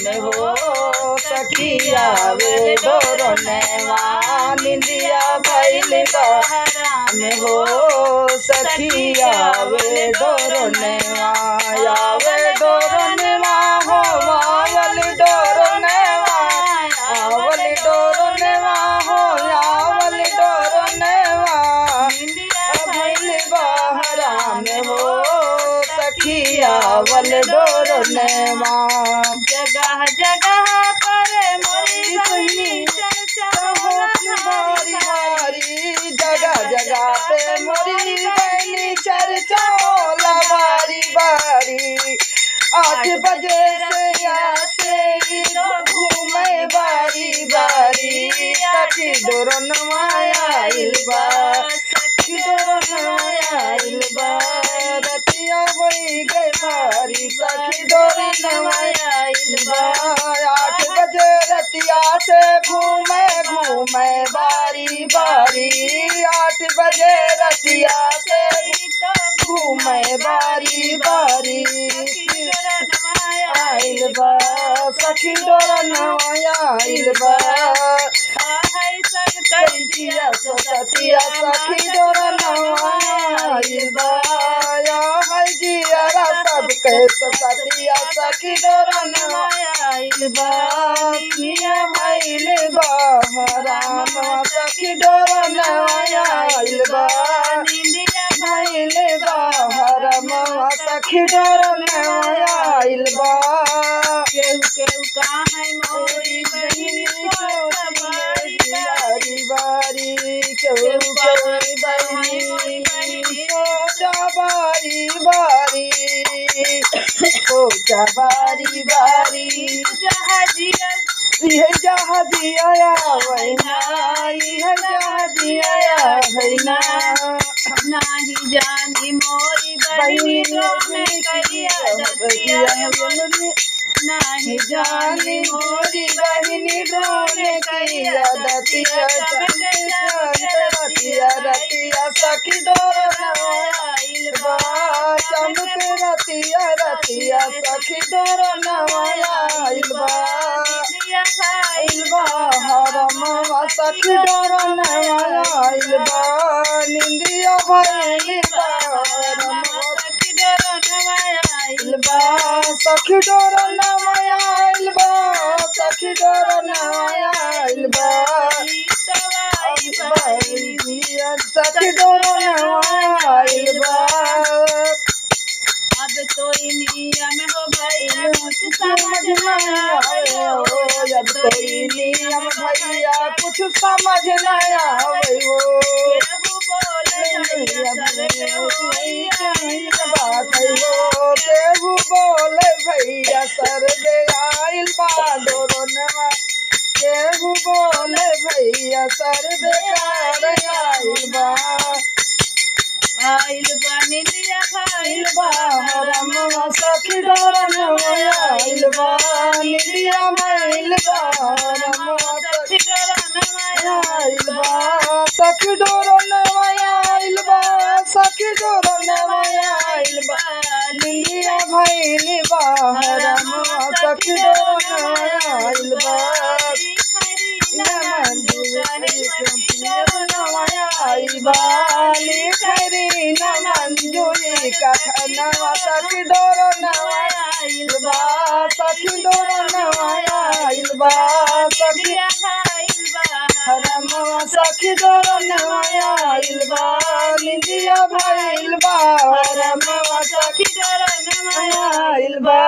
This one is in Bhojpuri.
में हो सखिया वे डोरनवा निंदिया भइल बहरा में हो सखिया वे डोरनवा आवे डोरनवा हो आवल डोरनवा आवल डोरनवा हो आवल डोरनवा निंदिया भइल बहरा में हो सखिया वल डोरनवा जगह जगह पर मोरी बहिनी चर्चा होत बारी बारी जगह जगह पे मोरी बहनी चर्चा होला बारी बारी 8 बजे से आसे घूमे बारी बारी सखी डोरनवा आइल बा सखी डोरनवा आइल बा रतिया होई गई भारी सखी डोरनवा आइल बा 8 बजे रतिया से घूमे घूमे बारी बारी 8 बजे रतिया से घूमे बारी बारी आइल बा सखी डोरनवा आइल बा सतिया सतिया सखी डोरनवा आइल बा हर जियारा सब कहे सतिया सखी डोरनवा आइल बा मिया भइल बा राम सखी डोरनवा आइल बा निंदिया भइल बा राम सखी डोरनवा आइल बा केहू केहू कहाँ है मोरी बहिनी बारी बारी केहू केहू बहिनी सोचा बारी बारी सोचा बारी बारी जहाजिया यह जहाजिया वैना यह जहाजिया वैना नाही जानी मोरी बहिनी रोने करिया दतिया नाही जानी मोरी बहिनी रोने करिया दतिया रतिया रतिया सखी डोरनवा आइल बा चमक रतिया रतिया सखी डोरनवा आइल बा आइल बा हरमवा सखी डोरनवा आइल बा निंदिया भइल बा हरमवा आइल बा सखी डोरनवा आइल बा सखी डोरनवा आइल बा सखी डोरनवा आइल बा अब तो नियम हो भैया कुछ समझ नहीं आवे हो अब तो नियम भैया कुछ समझ नहीं आवे हो केहू बोले भैया बात हो केहू बोले भैया सर दे आइल बा डोरनवा केहू बोले भैया सर बेकार आइल बा आइल बा निंदिया आइल बा रमवा सखी डोरनवा आइल बा निंदिया भइल बा रमवा सखी आइल बा सखी डोरनवा आइल बा सखी डोरनवा आइल बा निंदिया भइल बा रमवा सखी डोरनवा आइल बा आइल बा लिखरी न मंजूरी कथनवा सखी डोरनवा आइल बा सखी डोरनवा आइल बा सखी रमवा सखी डोरनवा आइल बा निंदिया भइल बा रमवा सखी डोरनवा आइल बा।